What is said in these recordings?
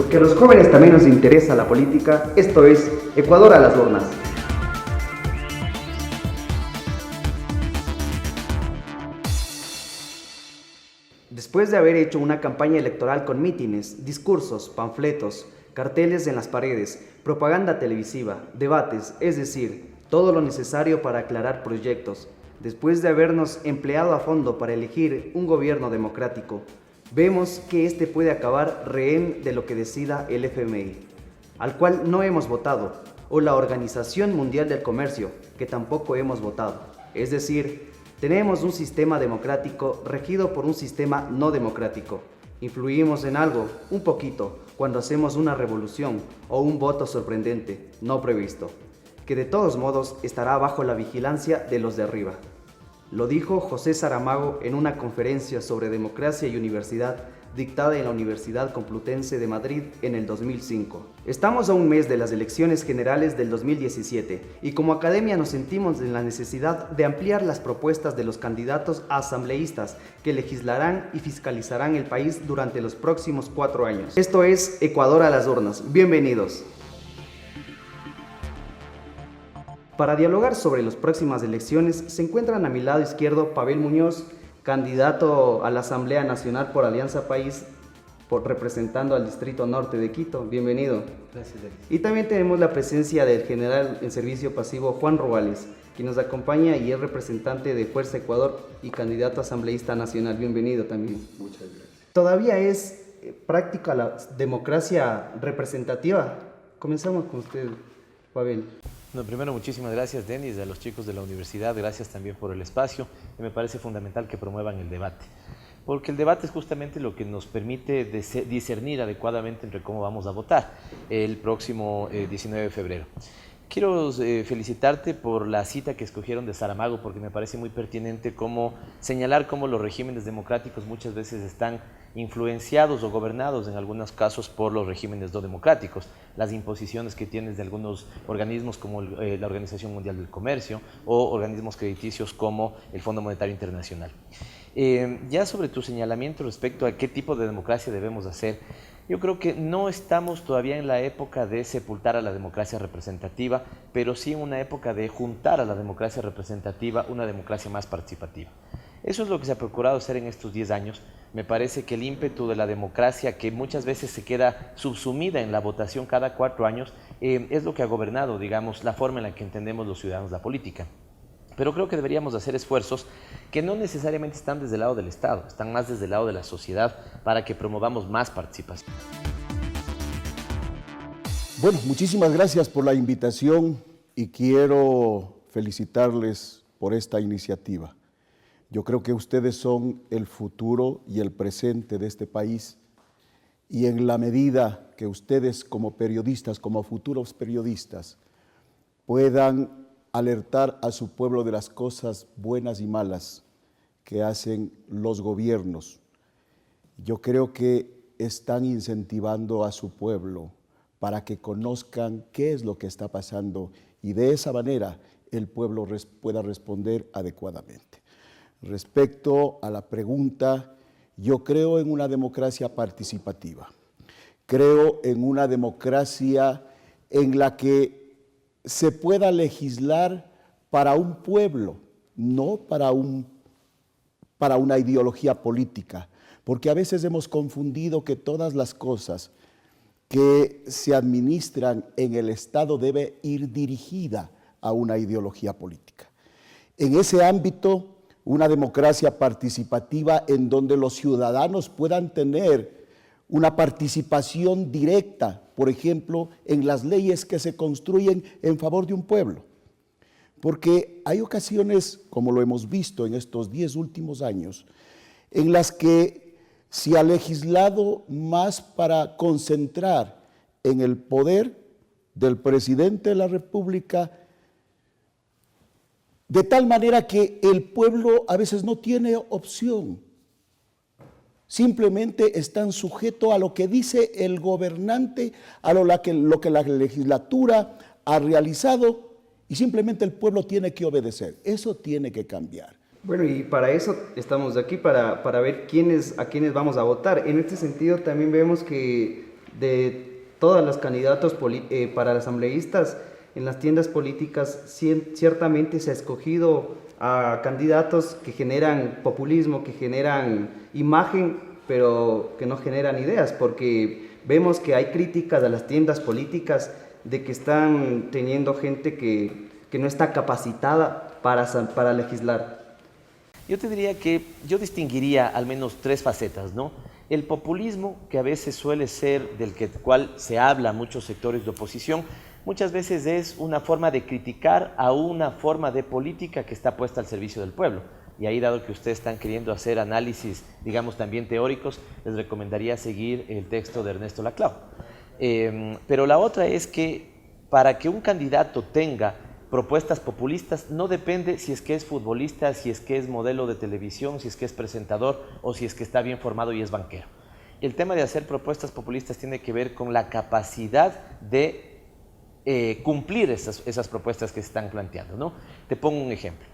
Porque a los jóvenes también nos interesa la política, esto es Ecuador a las urnas. Después de haber hecho una campaña electoral con mítines, discursos, panfletos, carteles en las paredes, propaganda televisiva, debates, es decir, todo lo necesario para aclarar proyectos, después de habernos empleado a fondo para elegir un gobierno democrático, vemos que este puede acabar rehén de lo que decida el FMI, al cual no hemos votado, o la Organización Mundial del Comercio, que tampoco hemos votado. Es decir, tenemos un sistema democrático regido por un sistema no democrático. Influimos en algo, un poquito, cuando hacemos una revolución o un voto sorprendente, no previsto, que de todos modos estará bajo la vigilancia de los de arriba. Lo dijo José Saramago en una conferencia sobre democracia y universidad dictada en la Universidad Complutense de Madrid en el 2005. Estamos a un mes de las elecciones generales del 2017 y como academia nos sentimos en la necesidad de ampliar las propuestas de los candidatos a asambleístas que legislarán y fiscalizarán el país durante los próximos 4 años. Esto es Ecuador a las urnas. Bienvenidos. Para dialogar sobre las próximas elecciones se encuentran a mi lado izquierdo Pavel Muñoz, candidato a la Asamblea Nacional por Alianza País, representando al Distrito Norte de Quito. Bienvenido. Gracias, Denis. Y también tenemos la presencia del general en servicio pasivo Juan Ruales, quien nos acompaña y es representante de Fuerza Ecuador y candidato a asambleísta nacional. Bienvenido también. Muchas gracias. ¿Todavía es práctica la democracia representativa? Comenzamos con usted, Pavel. No, primero, muchísimas gracias, Denis, a los chicos de la universidad, gracias también por el espacio, y me parece fundamental que promuevan el debate, porque el debate es justamente lo que nos permite discernir adecuadamente entre cómo vamos a votar el próximo 19 de febrero. Quiero felicitarte por la cita que escogieron de Saramago, porque me parece muy pertinente señalar cómo los regímenes democráticos muchas veces están influenciados o gobernados en algunos casos por los regímenes no democráticos, las imposiciones que tienes de algunos organismos como la Organización Mundial del Comercio o organismos crediticios como el Fondo Monetario Internacional. Ya sobre tu señalamiento respecto a qué tipo de democracia debemos hacer, yo creo que no estamos todavía en la época de sepultar a la democracia representativa, pero sí en una época de juntar a la democracia representativa una democracia más participativa. Eso es lo que se ha procurado hacer en estos 10 años. Me parece que el ímpetu de la democracia, que muchas veces se queda subsumida en la votación cada 4 años, es lo que ha gobernado, digamos, la forma en la que entendemos los ciudadanos la política. Pero creo que deberíamos hacer esfuerzos que no necesariamente están desde el lado del Estado, están más desde el lado de la sociedad para que promovamos más participación. Bueno, muchísimas gracias por la invitación y quiero felicitarles por esta iniciativa. Yo creo que ustedes son el futuro y el presente de este país y en la medida que ustedes como periodistas, como futuros periodistas, puedan alertar a su pueblo de las cosas buenas y malas que hacen los gobiernos. Yo creo que están incentivando a su pueblo para que conozcan qué es lo que está pasando y de esa manera el pueblo pueda responder adecuadamente. Respecto a la pregunta, yo creo en una democracia participativa. Creo en una democracia en la que se pueda legislar para un pueblo, no para una ideología política, porque a veces hemos confundido que todas las cosas que se administran en el Estado debe ir dirigida a una ideología política. En ese ámbito, una democracia participativa en donde los ciudadanos puedan tener una participación directa, por ejemplo, en las leyes que se construyen en favor de un pueblo. Porque hay ocasiones, como lo hemos visto en estos 10 últimos años, en las que se ha legislado más para concentrar en el poder del presidente de la República, de tal manera que el pueblo a veces no tiene opción. Simplemente están sujetos a lo que dice el gobernante, a lo que la legislatura ha realizado y simplemente el pueblo tiene que obedecer. Eso tiene que cambiar. Bueno, y para eso estamos aquí, para ver a quiénes vamos a votar. En este sentido también vemos que de todos los candidatos para asambleístas en las tiendas políticas, ciertamente se ha escogido a candidatos que generan populismo, que generan imagen, pero que no generan ideas, porque vemos que hay críticas a las tiendas políticas de que están teniendo gente que no está capacitada para legislar. Yo te diría que yo distinguiría al menos tres facetas, ¿no? El populismo, que a veces suele ser del cual se habla muchos sectores de oposición, muchas veces es una forma de criticar a una forma de política que está puesta al servicio del pueblo. Y ahí, dado que ustedes están queriendo hacer análisis, digamos, también teóricos, les recomendaría seguir el texto de Ernesto Laclau. Pero la otra es que para que un candidato tenga propuestas populistas no depende si es que es futbolista, si es que es modelo de televisión, si es que es presentador o si es que está bien formado y es banquero. El tema de hacer propuestas populistas tiene que ver con la capacidad de cumplir esas propuestas que se están planteando, ¿no? Te pongo un ejemplo.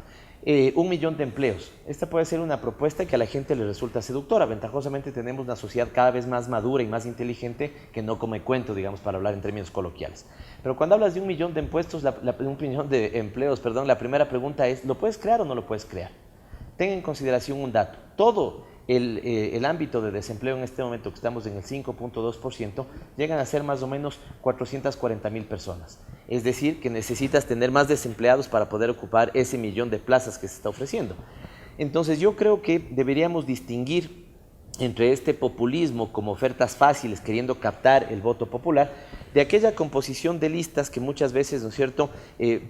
1 millón de empleos. Esta puede ser una propuesta que a la gente le resulta seductora. Ventajosamente tenemos una sociedad cada vez más madura y más inteligente que no come cuento, digamos, para hablar en términos coloquiales. Pero cuando hablas de 1 millón de impuestos, 1 millón de empleos, perdón, la primera pregunta es, ¿lo puedes crear o no lo puedes crear? Ten en consideración un dato. Todo el ámbito de desempleo en este momento, que estamos en el 5.2%, llegan a ser más o menos 440,000 personas. Es decir, que necesitas tener más desempleados para poder ocupar ese 1 millón de plazas que se está ofreciendo. Entonces yo creo que deberíamos distinguir entre este populismo como ofertas fáciles, queriendo captar el voto popular, de aquella composición de listas que muchas veces, ¿no es cierto?,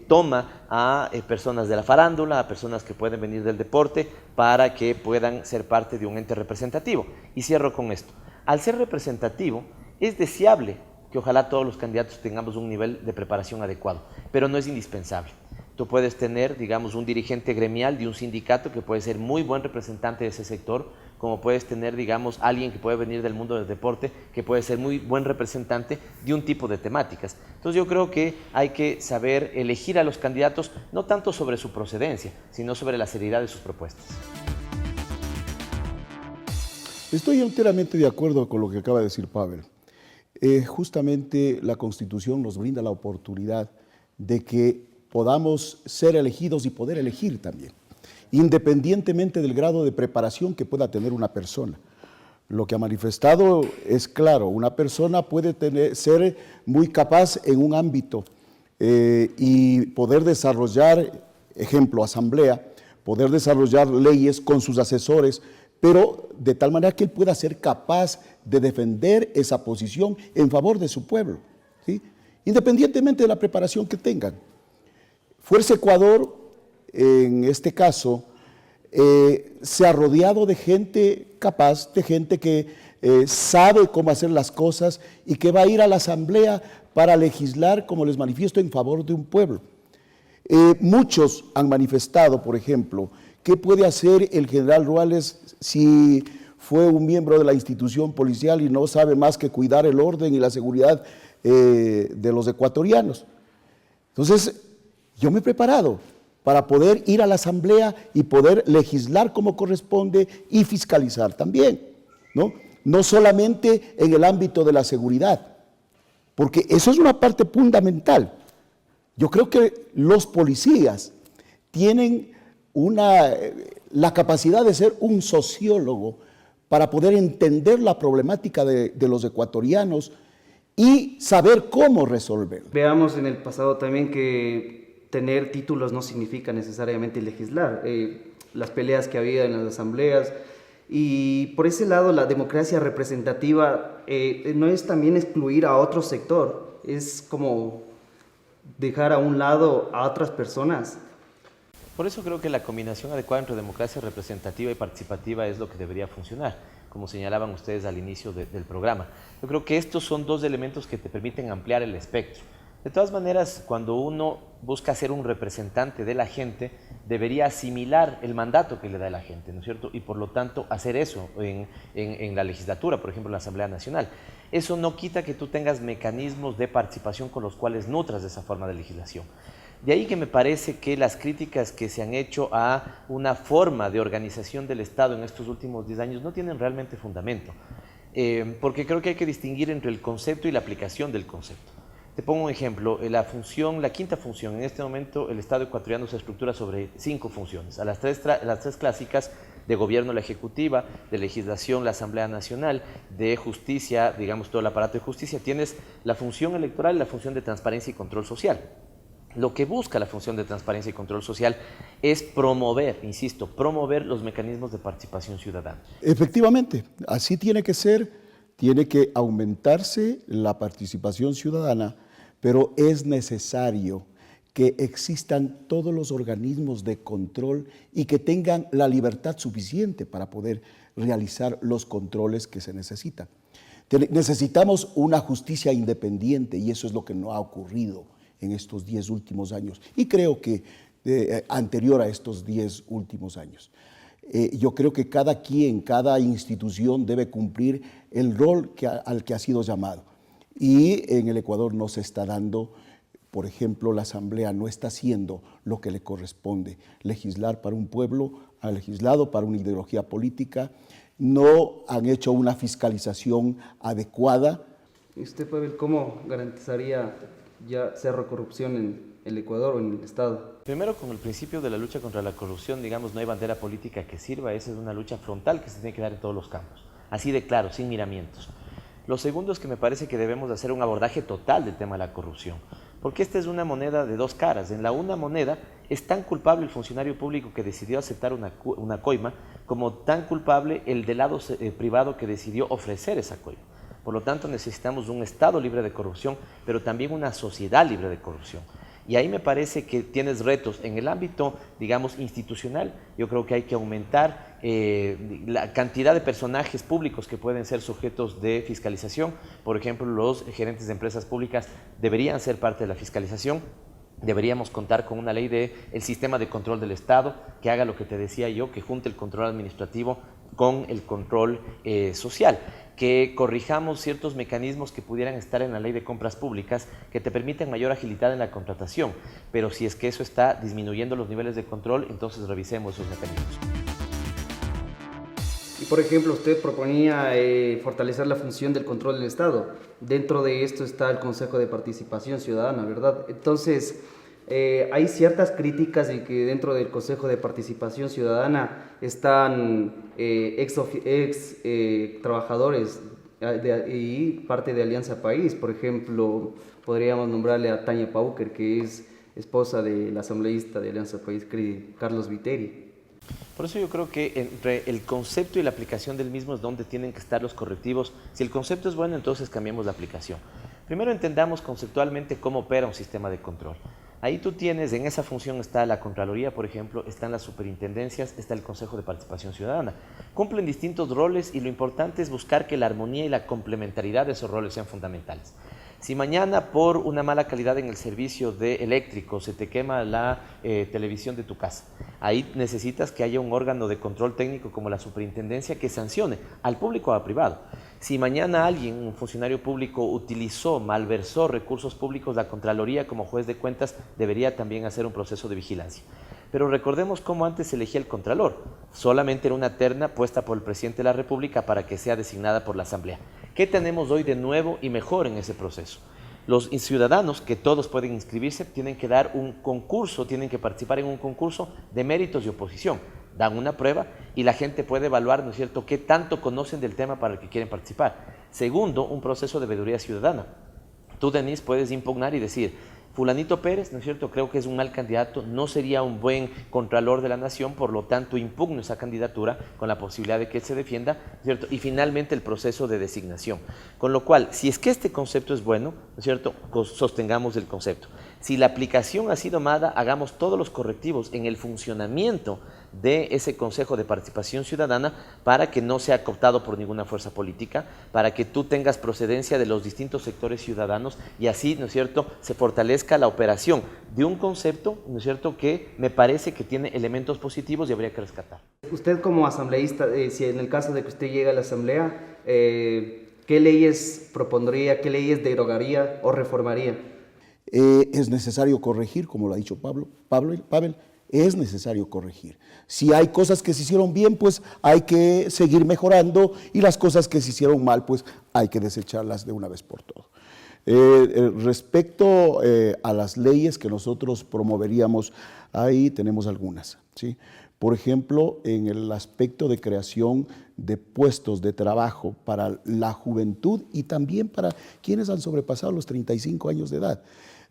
toma a personas de la farándula, a personas que pueden venir del deporte, para que puedan ser parte de un ente representativo. Y cierro con esto. Al ser representativo, es deseable que ojalá todos los candidatos tengamos un nivel de preparación adecuado, pero no es indispensable. Tú puedes tener, digamos, un dirigente gremial de un sindicato que puede ser muy buen representante de ese sector, como puedes tener, digamos, alguien que puede venir del mundo del deporte, que puede ser muy buen representante de un tipo de temáticas. Entonces yo creo que hay que saber elegir a los candidatos, no tanto sobre su procedencia, sino sobre la seriedad de sus propuestas. Estoy enteramente de acuerdo con lo que acaba de decir Pavel. Justamente la Constitución nos brinda la oportunidad de que podamos ser elegidos y poder elegir también, independientemente del grado de preparación que pueda tener una persona. Lo que ha manifestado es claro, una persona puede ser muy capaz en un ámbito y poder desarrollar, ejemplo, asamblea, poder desarrollar leyes con sus asesores, pero de tal manera que él pueda ser capaz de defender esa posición en favor de su pueblo, ¿sí? Independientemente de la preparación que tengan. Fuerza Ecuador, en este caso, se ha rodeado de gente capaz, de gente que sabe cómo hacer las cosas y que va a ir a la asamblea para legislar, como les manifiesto, en favor de un pueblo. Muchos han manifestado, por ejemplo, ¿qué puede hacer el general Ruales si fue un miembro de la institución policial y no sabe más que cuidar el orden y la seguridad de los ecuatorianos? Entonces, yo me he preparado para poder ir a la asamblea y poder legislar como corresponde y fiscalizar también, ¿no? No solamente en el ámbito de la seguridad, porque eso es una parte fundamental. Yo creo que los policías tienen la capacidad de ser un sociólogo para poder entender la problemática de los ecuatorianos y saber cómo resolver. Veamos en el pasado también que tener títulos no significa necesariamente legislar. Las peleas que había en las asambleas, y por ese lado la democracia representativa no es también excluir a otro sector, es como dejar a un lado a otras personas. Por eso creo que la combinación adecuada entre democracia representativa y participativa es lo que debería funcionar, como señalaban ustedes al inicio del programa. Yo creo que estos son dos elementos que te permiten ampliar el espectro. De todas maneras, cuando uno busca ser un representante de la gente, debería asimilar el mandato que le da la gente, ¿no es cierto? Y por lo tanto hacer eso en la legislatura, por ejemplo en la Asamblea Nacional. Eso no quita que tú tengas mecanismos de participación con los cuales nutras de esa forma de legislación. De ahí que me parece que las críticas que se han hecho a una forma de organización del Estado en estos últimos 10 años no tienen realmente fundamento. porque creo que hay que distinguir entre el concepto y la aplicación del concepto. Te pongo un ejemplo, la quinta función, en este momento el Estado ecuatoriano se estructura sobre 5 funciones, a las tres clásicas de gobierno, la ejecutiva, de legislación, la Asamblea Nacional, de justicia, digamos todo el aparato de justicia, tienes la función electoral y la función de transparencia y control social. Lo que busca la función de transparencia y control social es promover, insisto, promover los mecanismos de participación ciudadana. Efectivamente, así tiene que ser, tiene que aumentarse la participación ciudadana, pero es necesario que existan todos los organismos de control y que tengan la libertad suficiente para poder realizar los controles que se necesitan. Necesitamos una justicia independiente y eso es lo que no ha ocurrido en estos 10 últimos años y creo que anterior a estos 10 últimos años. Yo creo que cada institución debe cumplir el rol al que ha sido llamado. Y en el Ecuador no se está dando, por ejemplo, la Asamblea no está haciendo lo que le corresponde. Legislar para un pueblo, ha legislado para una ideología política, no han hecho una fiscalización adecuada. ¿Y usted, Pavel, cómo garantizaría ya cero corrupción en el Ecuador o en el Estado? Primero, con el principio de la lucha contra la corrupción, digamos, no hay bandera política que sirva, esa es una lucha frontal que se tiene que dar en todos los campos, así de claro, sin miramientos. Lo segundo es que me parece que debemos hacer un abordaje total del tema de la corrupción, porque esta es una moneda de dos caras. En la una moneda es tan culpable el funcionario público que decidió aceptar una coima, como tan culpable el del lado privado que decidió ofrecer esa coima. Por lo tanto, necesitamos un Estado libre de corrupción, pero también una sociedad libre de corrupción. Y ahí me parece que tienes retos en el ámbito, digamos, institucional. Yo creo que hay que aumentar la cantidad de personajes públicos que pueden ser sujetos de fiscalización. Por ejemplo, los gerentes de empresas públicas deberían ser parte de la fiscalización. Deberíamos contar con una ley del sistema de control del Estado que haga lo que te decía yo, que junte el control administrativo con el control social, que corrijamos ciertos mecanismos que pudieran estar en la ley de compras públicas que te permiten mayor agilidad en la contratación, pero si es que eso está disminuyendo los niveles de control, entonces revisemos esos mecanismos. Y por ejemplo, usted proponía fortalecer la función del control del Estado. Dentro de esto está el Consejo de Participación Ciudadana, ¿verdad? Entonces, hay ciertas críticas de que dentro del Consejo de Participación Ciudadana están trabajadores y parte de Alianza País. Por ejemplo, podríamos nombrarle a Tania Pauker, que es esposa del asambleísta de Alianza País, Carlos Viteri. Por eso yo creo que entre el concepto y la aplicación del mismo es donde tienen que estar los correctivos. Si el concepto es bueno, entonces cambiemos la aplicación. Primero entendamos conceptualmente cómo opera un sistema de control. Ahí tú tienes, en esa función está la Contraloría, por ejemplo, están las superintendencias, está el Consejo de Participación Ciudadana. Cumplen distintos roles y lo importante es buscar que la armonía y la complementariedad de esos roles sean fundamentales. Si mañana por una mala calidad en el servicio eléctrico se te quema la televisión de tu casa, ahí necesitas que haya un órgano de control técnico como la superintendencia que sancione al público o al privado. Si mañana alguien, un funcionario público, malversó recursos públicos, la Contraloría como juez de cuentas debería también hacer un proceso de vigilancia. Pero recordemos cómo antes se elegía el Contralor. Solamente era una terna puesta por el presidente de la República para que sea designada por la Asamblea. ¿Qué tenemos hoy de nuevo y mejor en ese proceso? Los ciudadanos, que todos pueden inscribirse, tienen que dar un concurso, tienen que participar en un concurso de méritos y oposición. Dan una prueba y la gente puede evaluar, ¿no es cierto?, qué tanto conocen del tema para el que quieren participar. Segundo, un proceso de veeduría ciudadana. Tú, Denise, puedes impugnar y decir: fulanito Pérez, ¿no es cierto?, creo que es un mal candidato, no sería un buen contralor de la nación, por lo tanto impugno esa candidatura con la posibilidad de que él se defienda, ¿no es cierto?, y finalmente el proceso de designación. Con lo cual, si es que este concepto es bueno, ¿no es cierto?, sostengamos el concepto. Si la aplicación ha sido mala, hagamos todos los correctivos en el funcionamiento de ese Consejo de Participación Ciudadana para que no sea cooptado por ninguna fuerza política, para que tú tengas procedencia de los distintos sectores ciudadanos y así, ¿no es cierto?, se fortalezca la operación de un concepto, ¿no es cierto?, que me parece que tiene elementos positivos y habría que rescatar. Usted como asambleísta, si en el caso de que usted llegue a la Asamblea, ¿qué leyes propondría, qué leyes derogaría o reformaría? Es necesario corregir, como lo ha dicho Pavel, es necesario corregir. Si hay cosas que se hicieron bien, pues hay que seguir mejorando, y las cosas que se hicieron mal, pues hay que desecharlas de una vez por todas. Respecto a las leyes que nosotros promoveríamos, ahí tenemos algunas, ¿sí? Por ejemplo, en el aspecto de creación de puestos de trabajo para la juventud y también para quienes han sobrepasado los 35 años de edad.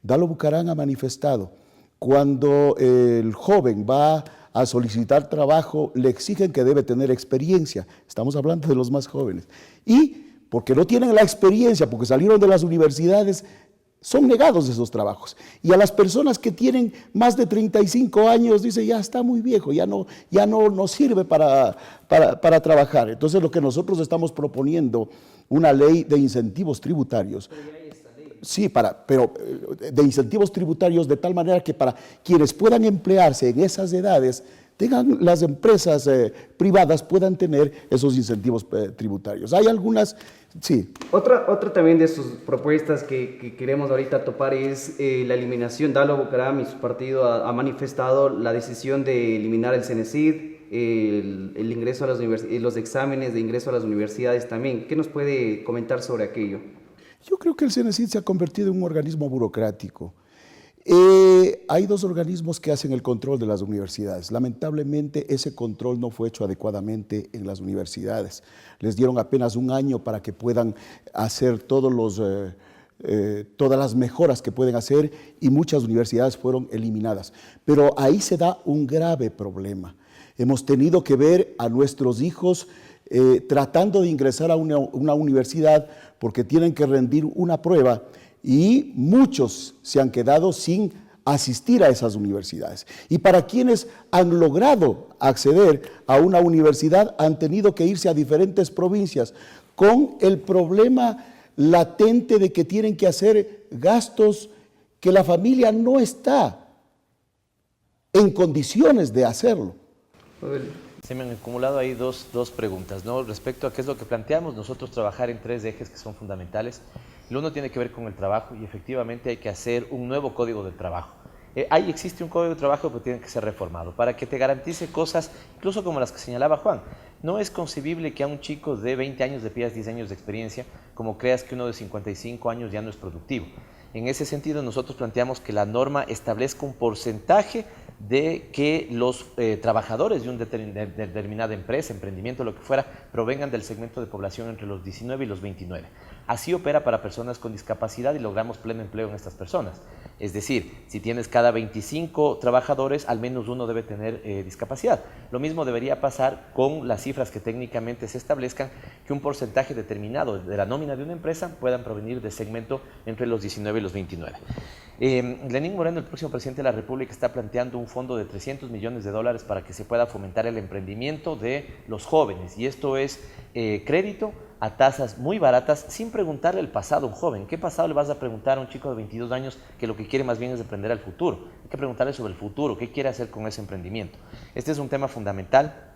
Dalo Bucaram ha manifestado, cuando el joven va a solicitar trabajo, le exigen que debe tener experiencia. Estamos hablando de los más jóvenes. Y porque no tienen la experiencia, porque salieron de las universidades, son negados de esos trabajos. Y a las personas que tienen más de 35 años, dice, ya está muy viejo, ya no nos sirve para trabajar. Entonces, lo que nosotros estamos proponiendo, una ley de incentivos tributarios. Sí, pero de incentivos tributarios de tal manera que para quienes puedan emplearse en esas edades, las empresas privadas puedan tener esos incentivos tributarios. Hay algunas, sí. Otra también de sus propuestas que queremos ahorita topar es la eliminación. Dalo Bucaram y su partido ha manifestado la decisión de eliminar el CENESID, el ingreso a las universidades, los exámenes de ingreso a las universidades también. ¿Qué nos puede comentar sobre aquello? Yo creo que el CENESID se ha convertido en un organismo burocrático. Hay dos organismos que hacen el control de las universidades. Lamentablemente, ese control no fue hecho adecuadamente en las universidades. Les dieron apenas un año para que puedan hacer todas las mejoras que pueden hacer, y muchas universidades fueron eliminadas. Pero ahí se da un grave problema. Hemos tenido que ver a nuestros hijos tratando de ingresar a una universidad porque tienen que rendir una prueba, y muchos se han quedado sin asistir a esas universidades. Y para quienes han logrado acceder a una universidad, han tenido que irse a diferentes provincias con el problema latente de que tienen que hacer gastos que la familia no está en condiciones de hacerlo. Se me han acumulado ahí dos preguntas, ¿no? Respecto a qué es lo que planteamos, nosotros trabajar en tres ejes que son fundamentales. El uno tiene que ver con el trabajo, y efectivamente hay que hacer un nuevo código del trabajo. Ahí existe un código de trabajo, pero tiene que ser reformado para que te garantice cosas, incluso como las que señalaba Juan. No es concebible que a un chico de 20 años le pidas 10 años de experiencia, como creas que uno de 55 años ya no es productivo. En ese sentido, nosotros planteamos que la norma establezca un porcentaje de que los trabajadores de una determinada empresa, emprendimiento, lo que fuera, provengan del segmento de población entre los 19 y los 29. Así opera para personas con discapacidad y logramos pleno empleo en estas personas. Es decir, si tienes cada 25 trabajadores, al menos uno debe tener discapacidad. Lo mismo debería pasar con las cifras que técnicamente se establezcan, que un porcentaje determinado de la nómina de una empresa puedan provenir de segmento entre los 19 y los 29. Lenín Moreno, el próximo presidente de la República, está planteando un fondo de $300 millones para que se pueda fomentar el emprendimiento de los jóvenes, y esto es crédito a tasas muy baratas, sin preguntarle el pasado a un joven. ¿Qué pasado le vas a preguntar a un chico de 22 años que lo que quiere más bien es aprender al futuro? Hay que preguntarle sobre el futuro, qué quiere hacer con ese emprendimiento. Este es un tema fundamental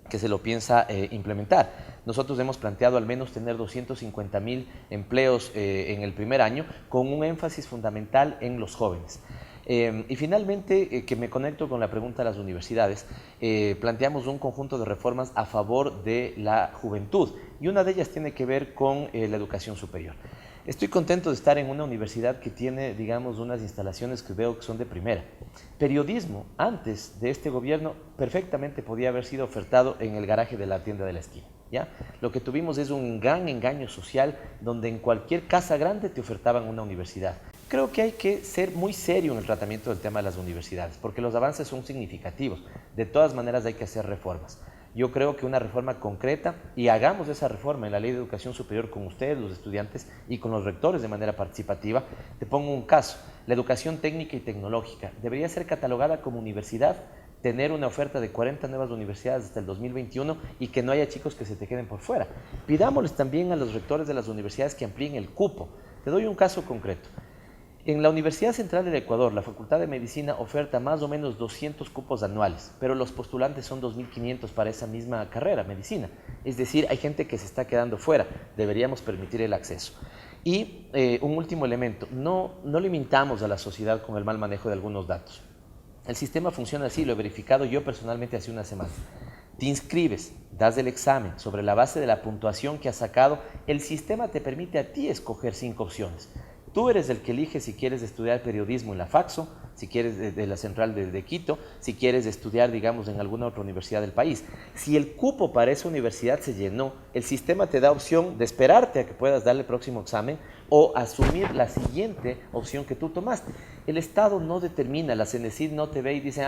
que se lo piensa implementar. Nosotros hemos planteado al menos tener 250.000 empleos en el primer año, con un énfasis fundamental en los jóvenes. Y finalmente, que me conecto con la pregunta de las universidades, planteamos un conjunto de reformas a favor de la juventud, y una de ellas tiene que ver con la educación superior. Estoy contento de estar en una universidad que tiene, digamos, unas instalaciones que veo que son de primera. Periodismo, antes de este gobierno, perfectamente podía haber sido ofertado en el garaje de la tienda de la esquina, ¿ya? Lo que tuvimos es un gran engaño social, donde en cualquier casa grande te ofertaban una universidad. Creo que hay que ser muy serio en el tratamiento del tema de las universidades, porque los avances son significativos. De todas maneras hay que hacer reformas. Yo creo que una reforma concreta, y hagamos esa reforma en la Ley de Educación Superior con ustedes, los estudiantes, y con los rectores de manera participativa. Te pongo un caso: la educación técnica y tecnológica debería ser catalogada como universidad, tener una oferta de 40 nuevas universidades hasta el 2021, y que no haya chicos que se te queden por fuera. Pidámosles también a los rectores de las universidades que amplíen el cupo. Te doy un caso concreto. En la Universidad Central del Ecuador, la Facultad de Medicina oferta más o menos 200 cupos anuales, pero los postulantes son 2.500 para esa misma carrera, medicina. Es decir, hay gente que se está quedando fuera. Deberíamos permitir el acceso. Y un último elemento: no limitamos a la sociedad con el mal manejo de algunos datos. El sistema funciona así, lo he verificado yo personalmente hace una semana. Te inscribes, das el examen, sobre la base de la puntuación que has sacado, el sistema te permite a ti escoger 5 opciones. Tú eres el que elige si quieres estudiar periodismo en la Faxo, si quieres de la Central de Quito, si quieres estudiar, digamos, en alguna otra universidad del país. Si el cupo para esa universidad se llenó, el sistema te da opción de esperarte a que puedas dar el próximo examen o asumir la siguiente opción que tú tomaste. El Estado no determina, la CENESID no te ve y dice,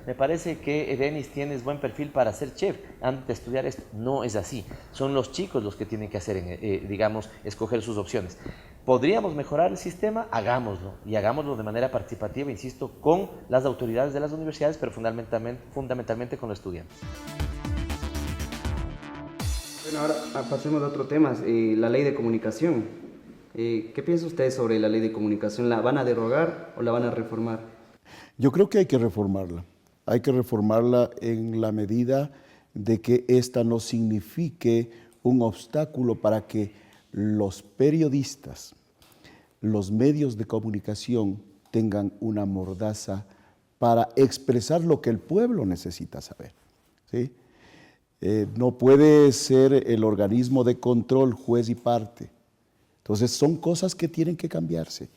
me parece que Denis tienes buen perfil para ser chef, antes de estudiar esto. No es así. Son los chicos los que tienen que hacer, digamos, escoger sus opciones. ¿Podríamos mejorar el sistema? Hagámoslo, y hagámoslo de manera participativa, insisto, con las autoridades de las universidades, pero fundamentalmente con los estudiantes. Bueno, ahora pasemos a otro tema, la ley de comunicación. ¿Qué piensa usted sobre la ley de comunicación? ¿La van a derogar o la van a reformar? Yo creo que hay que reformarla. Hay que reformarla en la medida de que esta no signifique un obstáculo para que los periodistas, los medios de comunicación tengan una mordaza para expresar lo que el pueblo necesita saber, ¿sí? No puede ser el organismo de control juez y parte. Entonces son cosas que tienen que cambiarse.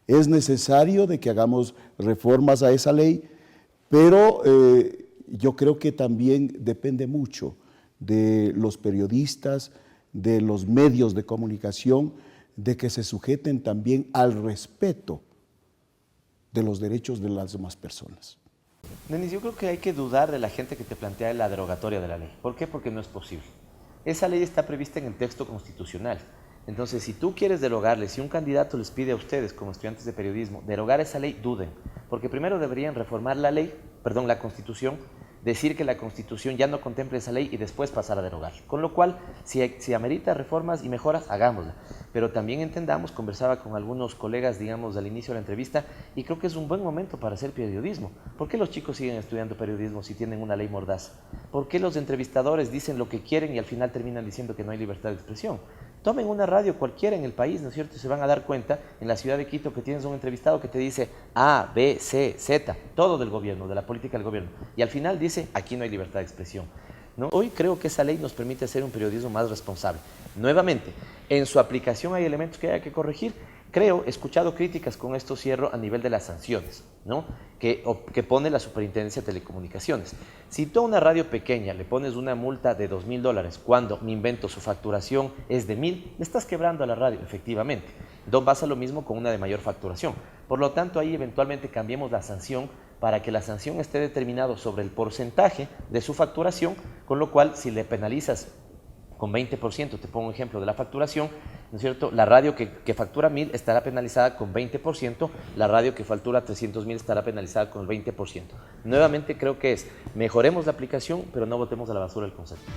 Es necesario de que hagamos reformas a esa ley, pero yo creo que también depende mucho de los periodistas, de los medios de comunicación, de que se sujeten también al respeto de los derechos de las demás personas. Denis, yo creo que hay que dudar de la gente que te plantea la derogatoria de la ley. ¿Por qué? Porque no es posible. Esa ley está prevista en el texto constitucional. Entonces, si tú quieres derogarle, si un candidato les pide a ustedes, como estudiantes de periodismo, derogar esa ley, duden. Porque primero deberían reformar la Constitución, decir que la Constitución ya no contempla esa ley y después pasar a derogar. Con lo cual, si amerita reformas y mejoras, hagámosla. Pero también entendamos, conversaba con algunos colegas, digamos, al inicio de la entrevista, y creo que es un buen momento para hacer periodismo. ¿Por qué los chicos siguen estudiando periodismo si tienen una ley mordaz? ¿Por qué los entrevistadores dicen lo que quieren y al final terminan diciendo que no hay libertad de expresión? Tomen una radio cualquiera en el país, ¿no es cierto? Y se van a dar cuenta en la ciudad de Quito que tienes un entrevistado que te dice A, B, C, Z, todo del gobierno, de la política del gobierno. Y al final dice, aquí no hay libertad de expresión, ¿no? Hoy creo que esa ley nos permite hacer un periodismo más responsable. Nuevamente, en su aplicación hay elementos que hay que corregir. Creo, he escuchado críticas, con esto cierro, a nivel de las sanciones, ¿no? que pone la Superintendencia de Telecomunicaciones. Si tú a una radio pequeña le pones una multa de $2.000 cuando, me invento, su facturación es de 1.000, le estás quebrando a la radio, efectivamente. Entonces pasa lo mismo con una de mayor facturación. Por lo tanto, ahí eventualmente cambiemos la sanción para que la sanción esté determinada sobre el porcentaje de su facturación, con lo cual, si le penalizas con 20%, te pongo un ejemplo de la facturación, ¿no es cierto? La radio que factura 1.000 estará penalizada con 20%, la radio que factura 300.000 estará penalizada con el 20%. Nuevamente creo que mejoremos la aplicación, pero no botemos a la basura el concepto.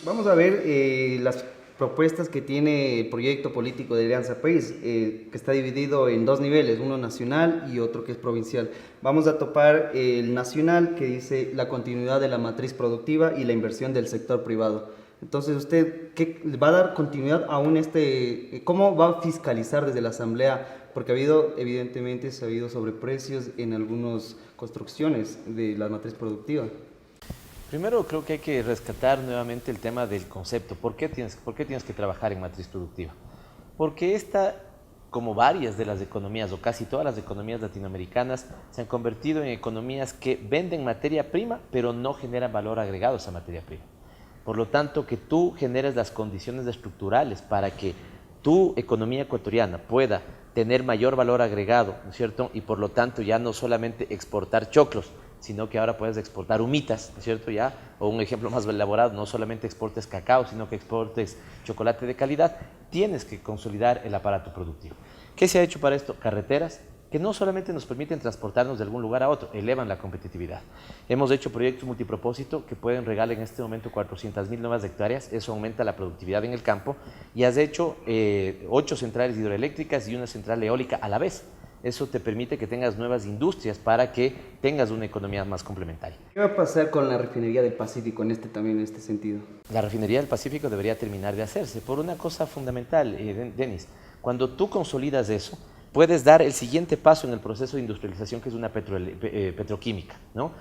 Vamos a ver las propuestas que tiene el proyecto político de Alianza País, que está dividido en 2 niveles, uno nacional y otro que es provincial. Vamos a topar el nacional, que dice la continuidad de la matriz productiva y la inversión del sector privado. Entonces, ¿usted qué va a dar continuidad aún cómo va a fiscalizar desde la Asamblea? Porque evidentemente se ha habido sobreprecios en algunas construcciones de la matriz productiva. Primero creo que hay que rescatar nuevamente el tema del concepto. ¿Por qué tienes que trabajar en matriz productiva? Porque esta, como varias de las economías o casi todas las economías latinoamericanas, se han convertido en economías que venden materia prima pero no generan valor agregado a esa materia prima. Por lo tanto, que tú generes las condiciones estructurales para que tu economía ecuatoriana pueda tener mayor valor agregado, ¿no es cierto? Y por lo tanto ya no solamente exportar choclos, sino que ahora puedes exportar humitas, ¿no es cierto? Ya, o un ejemplo más elaborado, no solamente exportes cacao, sino que exportes chocolate de calidad, tienes que consolidar el aparato productivo. ¿Qué se ha hecho para esto? Carreteras que no solamente nos permiten transportarnos de algún lugar a otro, elevan la competitividad. Hemos hecho proyectos multipropósito que pueden regalar en este momento 400.000 nuevas hectáreas, eso aumenta la productividad en el campo, y has hecho 8 centrales hidroeléctricas y una central eólica a la vez. Eso te permite que tengas nuevas industrias para que tengas una economía más complementaria. ¿Qué va a pasar con la refinería del Pacífico en este sentido? La refinería del Pacífico debería terminar de hacerse por una cosa fundamental, Denis. Cuando tú consolidas eso, puedes dar el siguiente paso en el proceso de industrialización, que es una petroquímica, ¿no?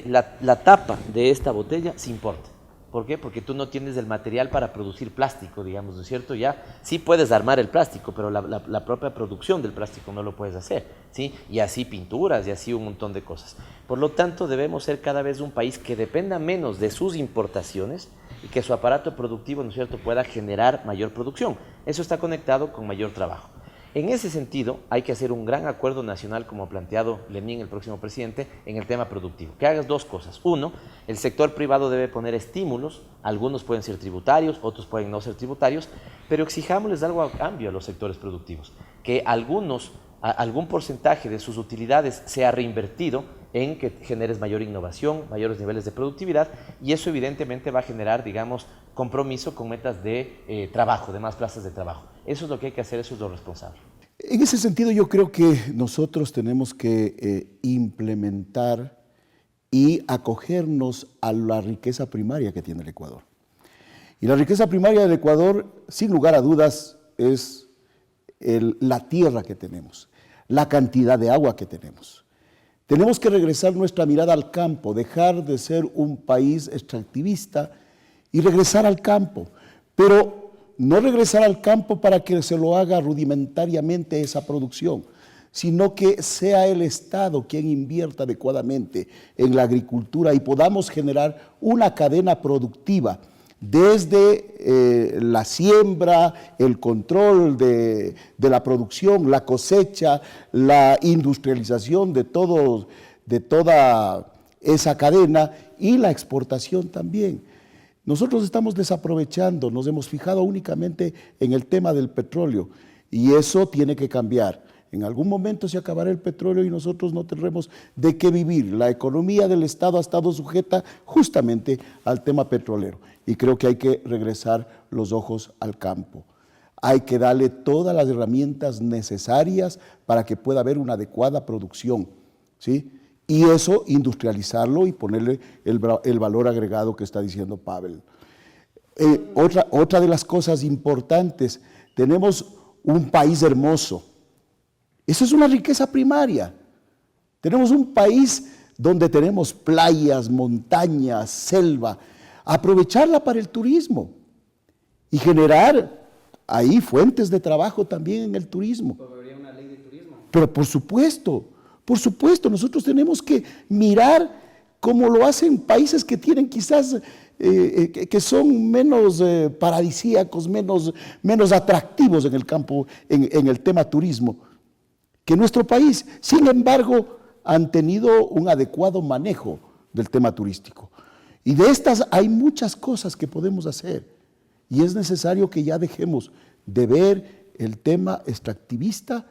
La tapa de esta botella se importa. ¿Por qué? Porque tú no tienes el material para producir plástico, digamos, ¿no es cierto? Ya sí puedes armar el plástico, pero la propia producción del plástico no lo puedes hacer, ¿sí? Y así pinturas y así un montón de cosas. Por lo tanto, debemos ser cada vez un país que dependa menos de sus importaciones y que su aparato productivo, ¿no es cierto?, pueda generar mayor producción. Eso está conectado con mayor trabajo. En ese sentido, hay que hacer un gran acuerdo nacional, como ha planteado Lenín, el próximo presidente, en el tema productivo. Que hagas dos cosas. Uno, el sector privado debe poner estímulos, algunos pueden ser tributarios, otros pueden no ser tributarios, pero exijámosles algo a cambio a los sectores productivos, que algún porcentaje de sus utilidades sea reinvertido en que generes mayor innovación, mayores niveles de productividad, y eso evidentemente va a generar, digamos, compromiso con metas de trabajo, de más plazas de trabajo. Eso es lo que hay que hacer, eso es lo responsable. En ese sentido, yo creo que nosotros tenemos que implementar y acogernos a la riqueza primaria que tiene el Ecuador. Y la riqueza primaria del Ecuador, sin lugar a dudas, es la tierra que tenemos, la cantidad de agua que tenemos. Tenemos que regresar nuestra mirada al campo, dejar de ser un país extractivista y regresar al campo, pero no regresar al campo para que se lo haga rudimentariamente esa producción, sino que sea el Estado quien invierta adecuadamente en la agricultura y podamos generar una cadena productiva desde la siembra, el control de la producción, la cosecha, la industrialización de toda esa cadena y la exportación también. Nosotros estamos desaprovechando, nos hemos fijado únicamente en el tema del petróleo y eso tiene que cambiar. En algún momento se acabará el petróleo y nosotros no tendremos de qué vivir. La economía del Estado ha estado sujeta justamente al tema petrolero y creo que hay que regresar los ojos al campo. Hay que darle todas las herramientas necesarias para que pueda haber una adecuada producción, ¿sí? Y eso industrializarlo y ponerle el valor agregado que está diciendo Pavel. Otra de las cosas importantes, tenemos un país hermoso. Eso es una riqueza primaria. Tenemos un país donde tenemos playas, montañas, selva. Aprovecharla para el turismo y generar ahí fuentes de trabajo también en el turismo. ¿Habría una ley de turismo? Pero por supuesto, nosotros tenemos que mirar como lo hacen países que tienen quizás, que son menos paradisíacos, menos atractivos en el campo, en el tema turismo, que nuestro país. Sin embargo, han tenido un adecuado manejo del tema turístico. Y de estas hay muchas cosas que podemos hacer. Y es necesario que ya dejemos de ver el tema extractivista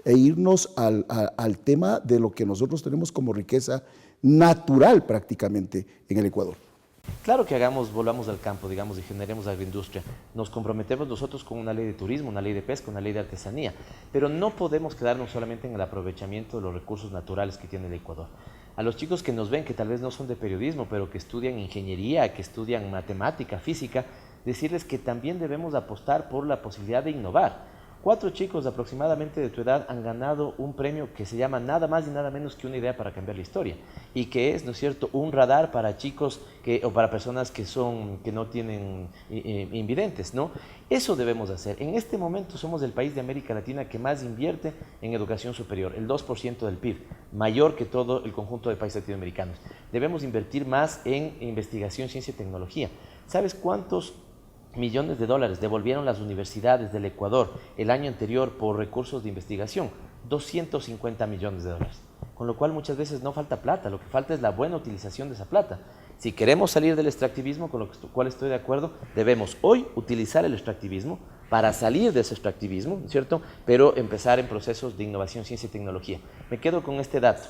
e irnos al tema de lo que nosotros tenemos como riqueza natural prácticamente en el Ecuador. Claro que volvamos al campo, digamos, y generemos agroindustria. Nos comprometemos nosotros con una ley de turismo, una ley de pesca, una ley de artesanía, pero no podemos quedarnos solamente en el aprovechamiento de los recursos naturales que tiene el Ecuador. A los chicos que nos ven, que tal vez no son de periodismo, pero que estudian ingeniería, que estudian matemática, física, decirles que también debemos apostar por la posibilidad de innovar. 4 chicos aproximadamente de tu edad han ganado un premio que se llama nada más y nada menos que una idea para cambiar la historia, y que es, ¿no es cierto?, un radar para chicos o para personas que no tienen invidentes, ¿no? Eso debemos hacer. En este momento somos el país de América Latina que más invierte en educación superior, el 2% del PIB, mayor que todo el conjunto de países latinoamericanos. Debemos invertir más en investigación, ciencia y tecnología. ¿Sabes cuántos millones de dólares devolvieron las universidades del Ecuador el año anterior por recursos de investigación? 250 millones de dólares. Con lo cual muchas veces no falta plata, lo que falta es la buena utilización de esa plata. Si queremos salir del extractivismo, con lo cual estoy de acuerdo, debemos hoy utilizar el extractivismo para salir de ese extractivismo, ¿cierto? Pero empezar en procesos de innovación, ciencia y tecnología. Me quedo con este dato.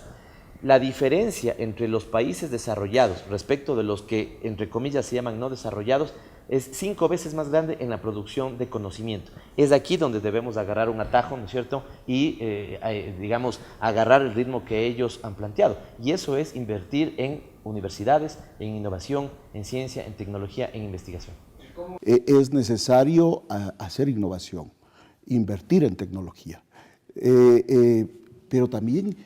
La diferencia entre los países desarrollados respecto de los que, entre comillas, se llaman no desarrollados, es 5 veces más grande en la producción de conocimiento. Es aquí donde debemos agarrar un atajo, ¿no es cierto? Y, digamos, agarrar el ritmo que ellos han planteado. Y eso es invertir en universidades, en innovación, en ciencia, en tecnología, en investigación. Es necesario hacer innovación, invertir en tecnología. Pero también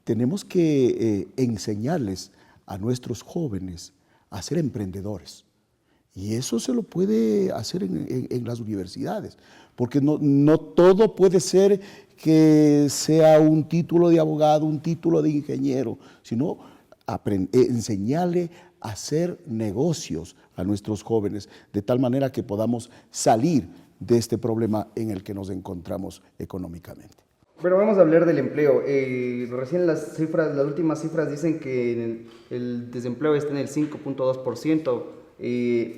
tenemos que enseñarles a nuestros jóvenes a ser emprendedores. Y eso se lo puede hacer en las universidades, porque no todo puede ser que sea un título de abogado, un título de ingeniero, sino enseñarle a hacer negocios a nuestros jóvenes, de tal manera que podamos salir de este problema en el que nos encontramos económicamente. Pero vamos a hablar del empleo. Recién las últimas cifras dicen que el desempleo está en el 5.2%.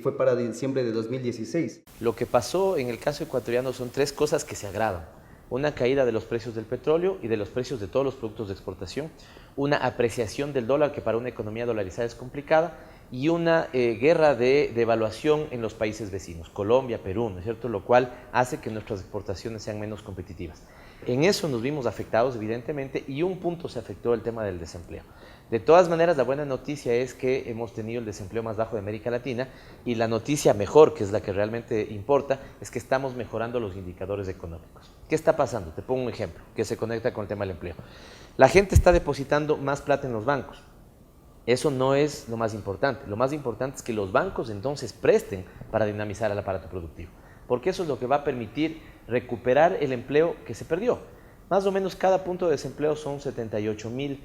Fue para diciembre de 2016. Lo que pasó en el caso ecuatoriano son tres cosas que se agravan. Una caída de los precios del petróleo y de los precios de todos los productos de exportación, una apreciación del dólar que para una economía dolarizada es complicada, y una guerra de devaluación en los países vecinos, Colombia, Perú, ¿no es cierto? Lo cual hace que nuestras exportaciones sean menos competitivas. En eso nos vimos afectados, evidentemente, y un punto se afectó el tema del desempleo. De todas maneras, la buena noticia es que hemos tenido el desempleo más bajo de América Latina, y la noticia mejor, que es la que realmente importa, es que estamos mejorando los indicadores económicos. ¿Qué está pasando? Te pongo un ejemplo que se conecta con el tema del empleo. La gente está depositando más plata en los bancos. Eso no es lo más importante. Lo más importante es que los bancos entonces presten para dinamizar el aparato productivo, porque eso es lo que va a permitir recuperar el empleo que se perdió. Más o menos cada punto de desempleo son 78,000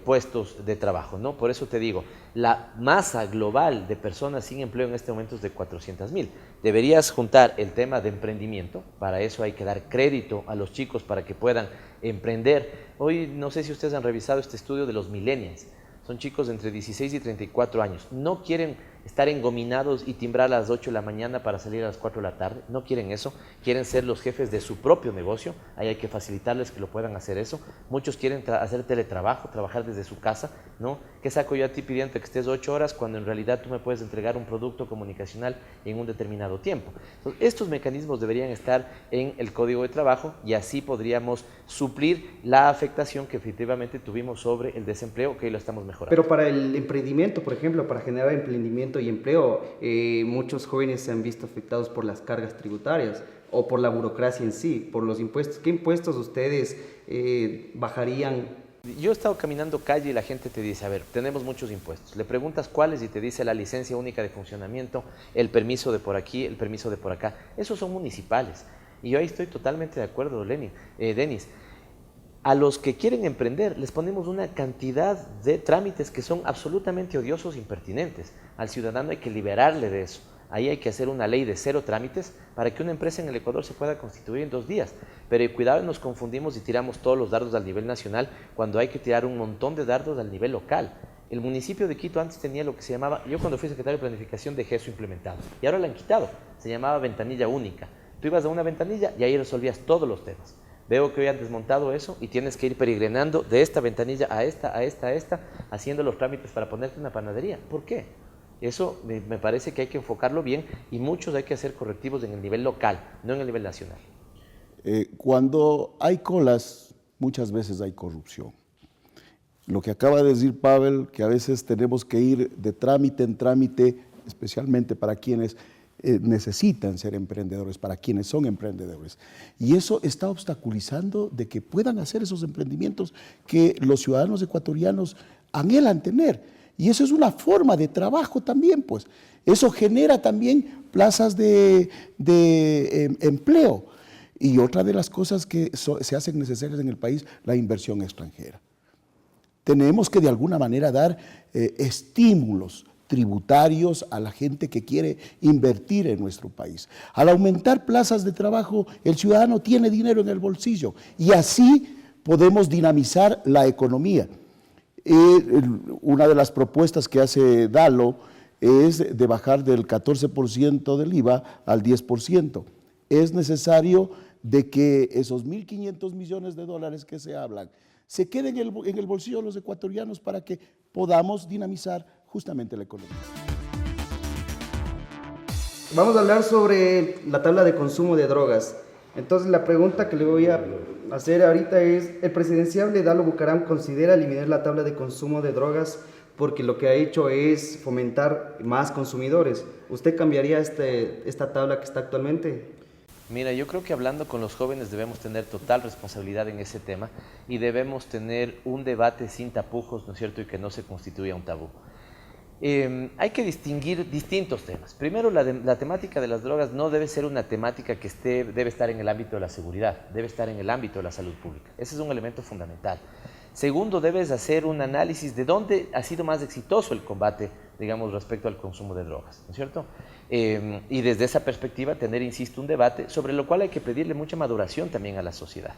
puestos de trabajo, ¿no? Por eso te digo, la masa global de personas sin empleo en este momento es de 400,000. Deberías juntar el tema de emprendimiento, para eso hay que dar crédito a los chicos para que puedan emprender. Hoy no sé si ustedes han revisado este estudio de los millennials. Son chicos de entre 16 y 34 años. No quieren estar engominados y timbrar a las 8 de la mañana para salir a las 4 de la tarde. No quieren eso. Quieren ser los jefes de su propio negocio. Ahí hay que facilitarles que lo puedan hacer eso. Muchos quieren hacer teletrabajo, trabajar desde su casa, ¿no? ¿Qué saco yo a ti pidiendo que estés 8 horas cuando en realidad tú me puedes entregar un producto comunicacional en un determinado tiempo? Entonces, estos mecanismos deberían estar en el Código de Trabajo, y así podríamos suplir la afectación que efectivamente tuvimos sobre el desempleo, que hoy lo estamos mejorando. Pero para el emprendimiento, por ejemplo, para generar emprendimiento y empleo, muchos jóvenes se han visto afectados por las cargas tributarias o por la burocracia en sí, por los impuestos. ¿Qué impuestos ustedes bajarían? Yo he estado caminando calle y la gente te dice, a ver, tenemos muchos impuestos. Le preguntas cuáles y te dice la licencia única de funcionamiento, el permiso de por aquí, el permiso de por acá. Esos son municipales. Y yo ahí estoy totalmente de acuerdo, Denis. A los que quieren emprender les ponemos una cantidad de trámites que son absolutamente odiosos e impertinentes. Al ciudadano hay que liberarle de eso. Ahí hay que hacer una ley de 0 trámites para que una empresa en el Ecuador se pueda constituir en 2 días. Pero cuidado, nos confundimos y tiramos todos los dardos al nivel nacional cuando hay que tirar un montón de dardos al nivel local. El municipio de Quito antes tenía lo que se llamaba, yo cuando fui secretario de Planificación dejé eso implementado, y ahora lo han quitado. Se llamaba ventanilla única. Tú ibas a una ventanilla y ahí resolvías todos los temas. Veo que hoy han desmontado eso y tienes que ir peregrinando de esta ventanilla a esta, haciendo los trámites para ponerte una panadería. ¿Por qué? Eso me parece que hay que enfocarlo bien, y muchos hay que hacer correctivos en el nivel local, no en el nivel nacional. Cuando hay colas, muchas veces hay corrupción. Lo que acaba de decir Pavel, que a veces tenemos que ir de trámite en trámite, especialmente para quienes necesitan ser emprendedores, para quienes son emprendedores. Y eso está obstaculizando de que puedan hacer esos emprendimientos que los ciudadanos ecuatorianos anhelan tener. Y eso es una forma de trabajo también, pues. Eso genera también plazas de empleo. Y otra de las cosas que se hacen necesarias en el país, la inversión extranjera. Tenemos que de alguna manera dar estímulos tributarios a la gente que quiere invertir en nuestro país. Al aumentar plazas de trabajo, el ciudadano tiene dinero en el bolsillo, y así podemos dinamizar la economía. Una de las propuestas que hace Dalo es de bajar del 14% del IVA al 10%. Es necesario de que esos 1.500 millones de dólares que se hablan se queden en el bolsillo de los ecuatorianos para que podamos dinamizar justamente la economía. Vamos a hablar sobre la tabla de consumo de drogas. Entonces la pregunta que le voy a hacer ahorita es, ¿el presidenciable Dalo Bucaram considera eliminar la tabla de consumo de drogas porque lo que ha hecho es fomentar más consumidores? ¿Usted cambiaría esta tabla que está actualmente? Mira, yo creo que hablando con los jóvenes debemos tener total responsabilidad en ese tema y debemos tener un debate sin tapujos, ¿no es cierto?, y que no se constituya un tabú. Hay que distinguir distintos temas. Primero, la temática de las drogas no debe ser una temática que debe estar en el ámbito de la seguridad, debe estar en el ámbito de la salud pública. Ese es un elemento fundamental. Segundo, debes hacer un análisis de dónde ha sido más exitoso el combate, digamos, respecto al consumo de drogas, ¿no es cierto? Y desde esa perspectiva tener, insisto, un debate sobre lo cual hay que pedirle mucha maduración también a la sociedad.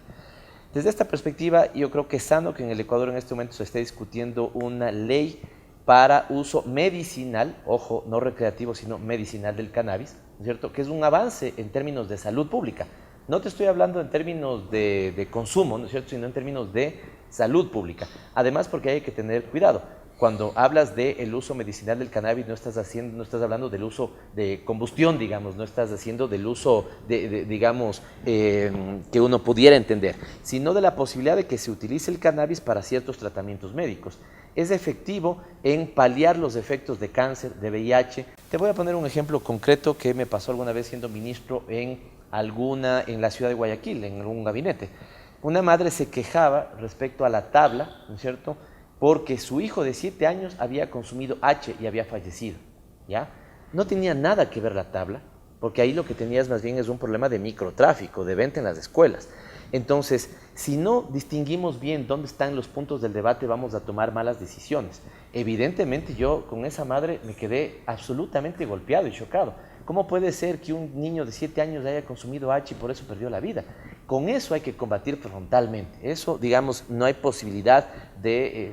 Desde esta perspectiva, yo creo que es sano que en el Ecuador en este momento se esté discutiendo una ley para uso medicinal, ojo, no recreativo, sino medicinal del cannabis, ¿no es cierto?, que es un avance en términos de salud pública. No te estoy hablando en términos de consumo, ¿no es cierto?, sino en términos de salud pública. Además, porque hay que tener cuidado. Cuando hablas del uso medicinal del cannabis, no estás hablando del uso de combustión, digamos, no estás haciendo del uso, digamos, que uno pudiera entender, sino de la posibilidad de que se utilice el cannabis para ciertos tratamientos médicos. Es efectivo en paliar los efectos de cáncer, de VIH. Te voy a poner un ejemplo concreto que me pasó alguna vez siendo ministro en la ciudad de Guayaquil, en algún gabinete. Una madre se quejaba respecto a la tabla, ¿no es cierto?, porque su hijo de 7 años había consumido H y había fallecido, ¿ya? No tenía nada que ver la tabla, porque ahí lo que tenías más bien es un problema de microtráfico, de venta en las escuelas. Entonces, si no distinguimos bien dónde están los puntos del debate, vamos a tomar malas decisiones. Evidentemente, yo con esa madre me quedé absolutamente golpeado y chocado. ¿Cómo puede ser que un niño de 7 años haya consumido H y por eso perdió la vida? Con eso hay que combatir frontalmente. Eso, digamos, no hay posibilidad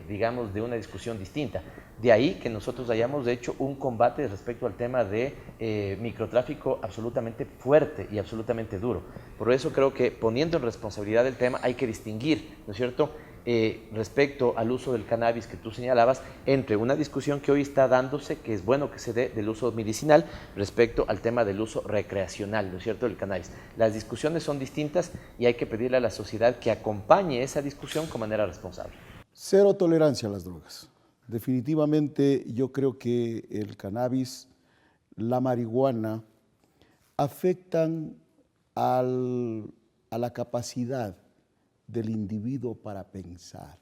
digamos, de una discusión distinta. De ahí que nosotros hayamos hecho un combate respecto al tema de microtráfico absolutamente fuerte y absolutamente duro. Por eso creo que poniendo en responsabilidad el tema hay que distinguir, ¿no es cierto?, respecto al uso del cannabis que tú señalabas, entre una discusión que hoy está dándose, que es bueno que se dé, del uso medicinal, respecto al tema del uso recreacional, ¿no es cierto?, del cannabis. Las discusiones son distintas y hay que pedirle a la sociedad que acompañe esa discusión con manera responsable. Cero tolerancia a las drogas. Definitivamente yo creo que el cannabis, la marihuana, afectan a la capacidad del individuo para pensar.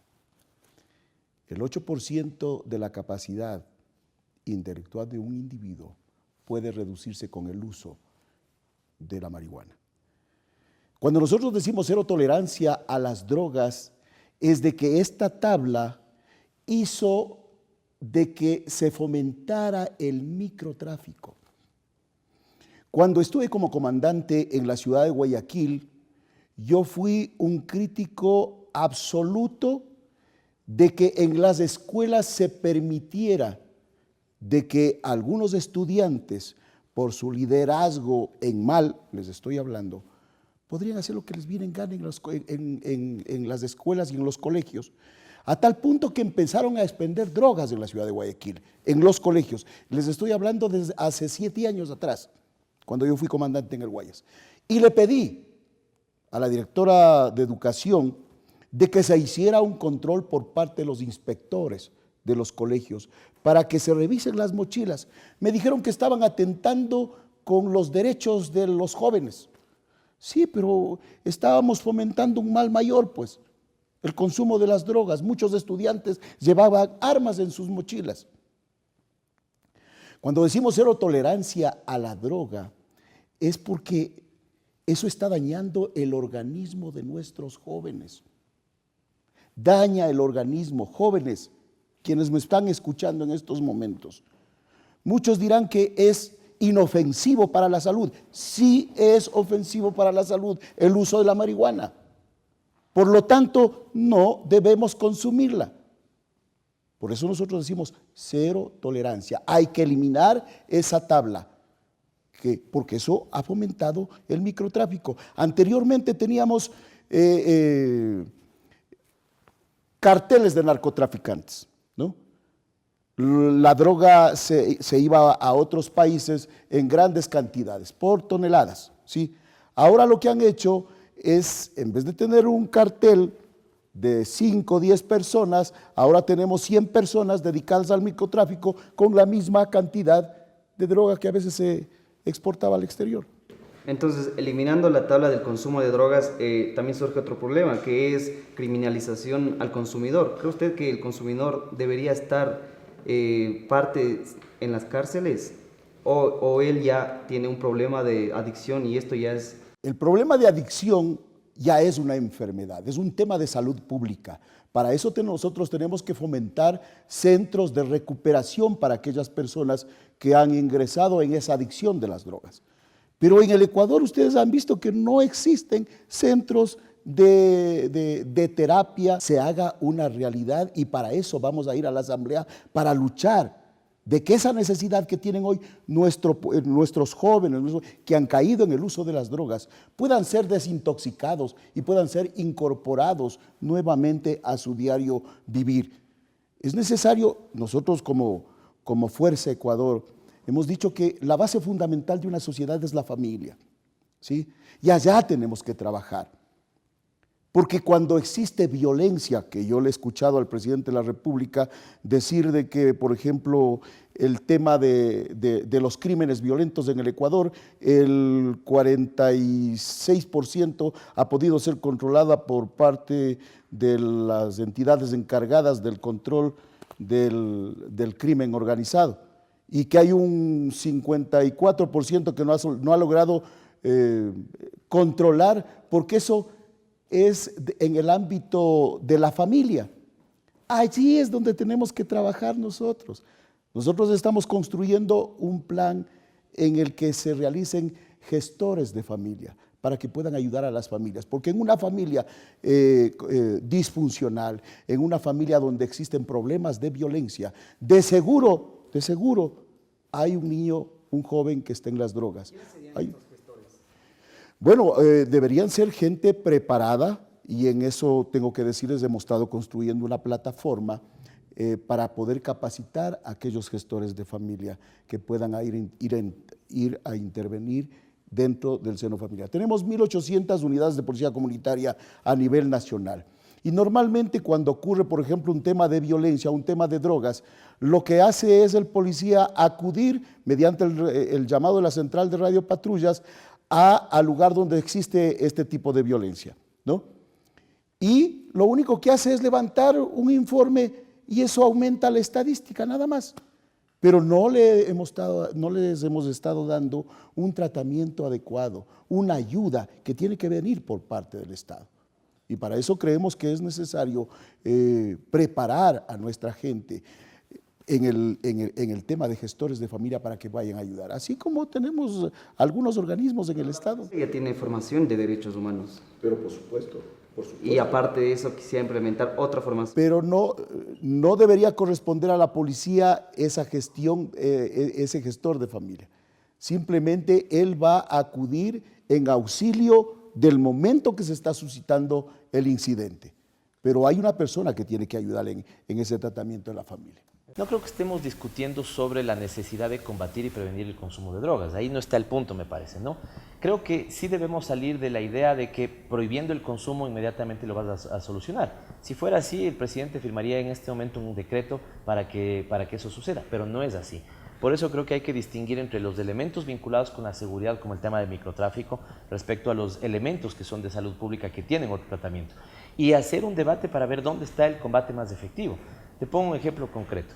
El 8% de la capacidad intelectual de un individuo puede reducirse con el uso de la marihuana. Cuando nosotros decimos cero tolerancia a las drogas, es de que esta tabla hizo de que se fomentara el microtráfico. Cuando estuve como comandante en la ciudad de Guayaquil, yo fui un crítico absoluto de que en las escuelas se permitiera de que algunos estudiantes, por su liderazgo en mal, les estoy hablando, podrían hacer lo que les viene en gana en las escuelas y en los colegios, a tal punto que empezaron a expender drogas en la ciudad de Guayaquil, en los colegios. Les estoy hablando desde hace 7 años atrás, cuando yo fui comandante en el Guayas. Y le pedí a la directora de Educación de que se hiciera un control por parte de los inspectores de los colegios para que se revisen las mochilas. Me dijeron que estaban atentando con los derechos de los jóvenes. Sí, pero estábamos fomentando un mal mayor, pues, el consumo de las drogas. Muchos estudiantes llevaban armas en sus mochilas. Cuando decimos cero tolerancia a la droga, es porque eso está dañando el organismo de nuestros jóvenes. Daña el organismo. Jóvenes, quienes me están escuchando en estos momentos, muchos dirán que es inofensivo para la salud. Sí es ofensivo para la salud el uso de la marihuana. Por lo tanto, no debemos consumirla. Por eso nosotros decimos cero tolerancia. Hay que eliminar esa tabla, porque eso ha fomentado el microtráfico. Anteriormente teníamos carteles de narcotraficantes, ¿no? La droga se iba a otros países en grandes cantidades, por toneladas, ¿sí? Ahora lo que han hecho es, en vez de tener un cartel de 5 o 10 personas, ahora tenemos 100 personas dedicadas al microtráfico con la misma cantidad de droga que a veces se exportaba al exterior. Entonces, eliminando la tabla del consumo de drogas, también surge otro problema, que es criminalización al consumidor. ¿Cree usted que el consumidor debería estar parte en las cárceles? O él ya tiene un problema de adicción y esto ya es... El problema de adicción ya es una enfermedad, es un tema de salud pública. Para eso nosotros tenemos que fomentar centros de recuperación para aquellas personas que han ingresado en esa adicción de las drogas. Pero en el Ecuador ustedes han visto que no existen centros de terapia, se haga una realidad, y para eso vamos a ir a la Asamblea para luchar de que esa necesidad que tienen hoy nuestros jóvenes que han caído en el uso de las drogas puedan ser desintoxicados y puedan ser incorporados nuevamente a su diario vivir. Es necesario, nosotros como Fuerza Ecuador, hemos dicho que la base fundamental de una sociedad es la familia, ¿sí? Y allá tenemos que trabajar. Porque cuando existe violencia, que yo le he escuchado al presidente de la República decir de que, por ejemplo, el tema de los crímenes violentos en el Ecuador, el 46% ha podido ser controlada por parte de las entidades encargadas del control del crimen organizado, y que hay un 54% que no ha logrado controlar, porque eso es en el ámbito de la familia. Allí es donde tenemos que trabajar nosotros. Nosotros estamos construyendo un plan en el que se realicen gestores de familia para que puedan ayudar a las familias, porque en una familia disfuncional, en una familia donde existen problemas de violencia, de seguro hay un niño, un joven que está en las drogas. ¿Quiénes serían estos gestores? Bueno, deberían ser gente preparada, y en eso tengo que decirles, hemos estado construyendo una plataforma para poder capacitar a aquellos gestores de familia que puedan ir a intervenir dentro del seno familiar. Tenemos 1.800 unidades de policía comunitaria a nivel nacional. Y normalmente cuando ocurre, por ejemplo, un tema de violencia, un tema de drogas, lo que hace es el policía acudir mediante el llamado de la central de radiopatrullas al lugar donde existe este tipo de violencia, ¿no? Y lo único que hace es levantar un informe y eso aumenta la estadística, nada más. Pero no les hemos estado dando un tratamiento adecuado, una ayuda que tiene que venir por parte del Estado. Y para eso creemos que es necesario preparar a nuestra gente en el tema de gestores de familia para que vayan a ayudar. Así como tenemos algunos organismos en el Estado. Ella tiene formación de derechos humanos. Pero por supuesto. Y aparte de eso quisiera implementar otra formación. Pero no debería corresponder a la policía esa gestión, ese gestor de familia. Simplemente él va a acudir en auxilio del momento que se está suscitando el incidente. Pero hay una persona que tiene que ayudar en ese tratamiento de la familia. No creo que estemos discutiendo sobre la necesidad de combatir y prevenir el consumo de drogas. Ahí no está el punto, me parece, ¿no? Creo que sí debemos salir de la idea de que prohibiendo el consumo inmediatamente lo vas a solucionar. Si fuera así, el presidente firmaría en este momento un decreto para que eso suceda, pero no es así. Por eso creo que hay que distinguir entre los elementos vinculados con la seguridad, como el tema del microtráfico, respecto a los elementos que son de salud pública que tienen otro tratamiento, y hacer un debate para ver dónde está el combate más efectivo. Te pongo un ejemplo concreto.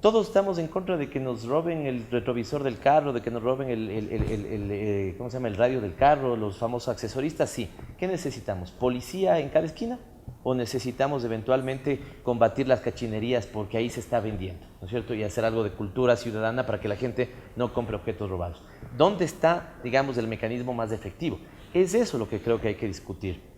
Todos estamos en contra de que nos roben el retrovisor del carro, de que nos roben el radio del carro, los famosos accesoristas, sí. ¿Qué necesitamos? ¿Policía en cada esquina? ¿O necesitamos eventualmente combatir las cachinerías porque ahí se está vendiendo, ¿no es cierto? Y hacer algo de cultura ciudadana para que la gente no compre objetos robados. ¿Dónde está, digamos, el mecanismo más efectivo? Es eso lo que creo que hay que discutir.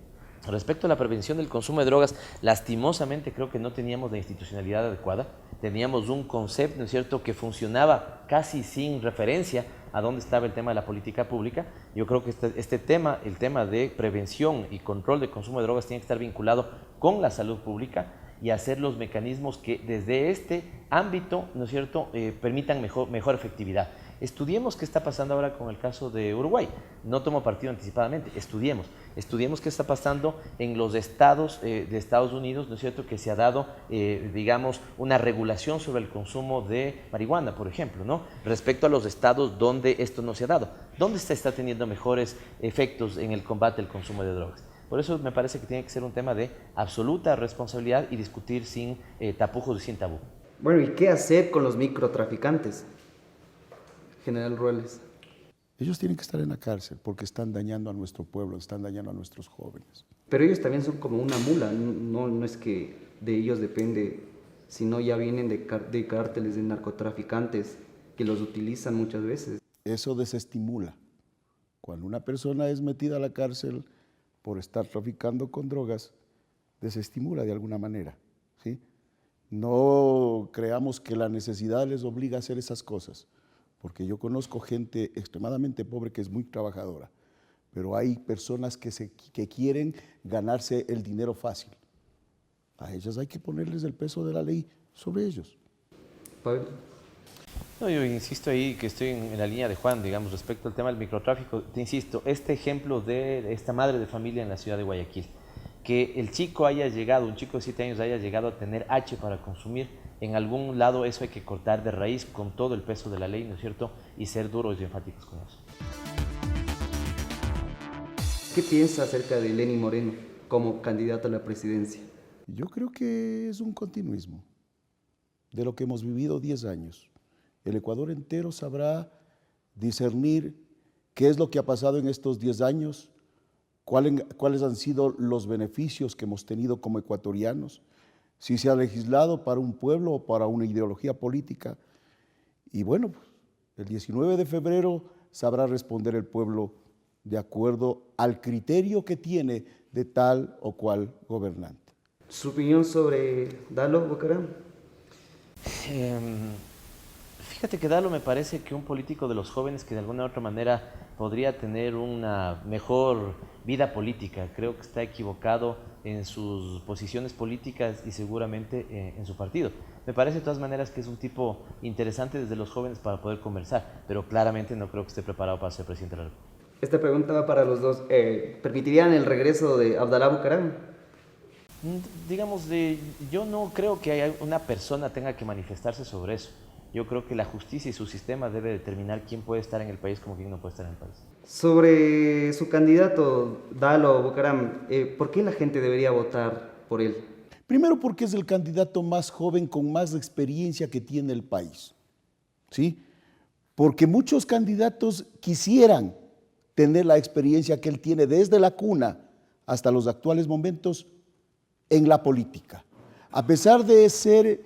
Respecto a la prevención del consumo de drogas, lastimosamente creo que no teníamos la institucionalidad adecuada, teníamos un concepto, ¿no es cierto?, que funcionaba casi sin referencia a dónde estaba el tema de la política pública. Yo creo que este tema, el tema de prevención y control del consumo de drogas, tiene que estar vinculado con la salud pública y hacer los mecanismos que desde este ámbito, ¿no es cierto?, permitan mejor efectividad. Estudiemos qué está pasando ahora con el caso de Uruguay. No tomo partido anticipadamente, estudiemos qué está pasando en los estados de Estados Unidos, ¿no es cierto?, que se ha dado, digamos, una regulación sobre el consumo de marihuana, por ejemplo, ¿no?, respecto a los estados donde esto no se ha dado. ¿Dónde se está teniendo mejores efectos en el combate al consumo de drogas? Por eso me parece que tiene que ser un tema de absoluta responsabilidad y discutir sin tapujos y sin tabú. Bueno, ¿y qué hacer con los microtraficantes? General Rueles. Ellos tienen que estar en la cárcel porque están dañando a nuestro pueblo, están dañando a nuestros jóvenes. Pero ellos también son como una mula, no es que de ellos depende, sino ya vienen de cárteles de narcotraficantes que los utilizan muchas veces. Eso desestimula. Cuando una persona es metida a la cárcel por estar traficando con drogas, desestimula de alguna manera, ¿sí? No creamos que la necesidad les obliga a hacer esas cosas, porque yo conozco gente extremadamente pobre que es muy trabajadora, pero hay personas que quieren ganarse el dinero fácil. A ellas hay que ponerles el peso de la ley sobre ellos. Pablo. No, yo insisto ahí que estoy en la línea de Juan, digamos, respecto al tema del microtráfico. Te insisto, este ejemplo de esta madre de familia en la ciudad de Guayaquil, que el chico haya llegado, un chico de 7 años haya llegado a tener H para consumir, en algún lado eso hay que cortar de raíz con todo el peso de la ley, ¿no es cierto?, y ser duros y enfáticos con eso. ¿Qué piensa acerca de Lenín Moreno como candidato a la presidencia? Yo creo que es un continuismo de lo que hemos vivido 10 años. El Ecuador entero sabrá discernir qué es lo que ha pasado en estos 10 años, cuáles han sido los beneficios que hemos tenido como ecuatorianos, si se ha legislado para un pueblo o para una ideología política. Y bueno, el 19 de febrero sabrá responder el pueblo de acuerdo al criterio que tiene de tal o cual gobernante. ¿Su opinión sobre Dalo Bucaram? Fíjate que Dalo me parece que un político de los jóvenes que de alguna u otra manera podría tener una mejor vida política. Creo que está equivocado en sus posiciones políticas y seguramente en su partido. Me parece de todas maneras que es un tipo interesante desde los jóvenes para poder conversar, pero claramente no creo que esté preparado para ser presidente de la República. Esta pregunta va para los dos. ¿Permitirían el regreso de Abdalá Bucaram? Digamos, yo no creo que una persona tenga que manifestarse sobre eso. Yo creo que la justicia y su sistema debe determinar quién puede estar en el país como quién no puede estar en el país. Sobre su candidato, Dalo Bucaram, ¿por qué la gente debería votar por él? Primero porque es el candidato más joven con más experiencia que tiene el país, ¿sí? Porque muchos candidatos quisieran tener la experiencia que él tiene desde la cuna hasta los actuales momentos en la política. A pesar de ser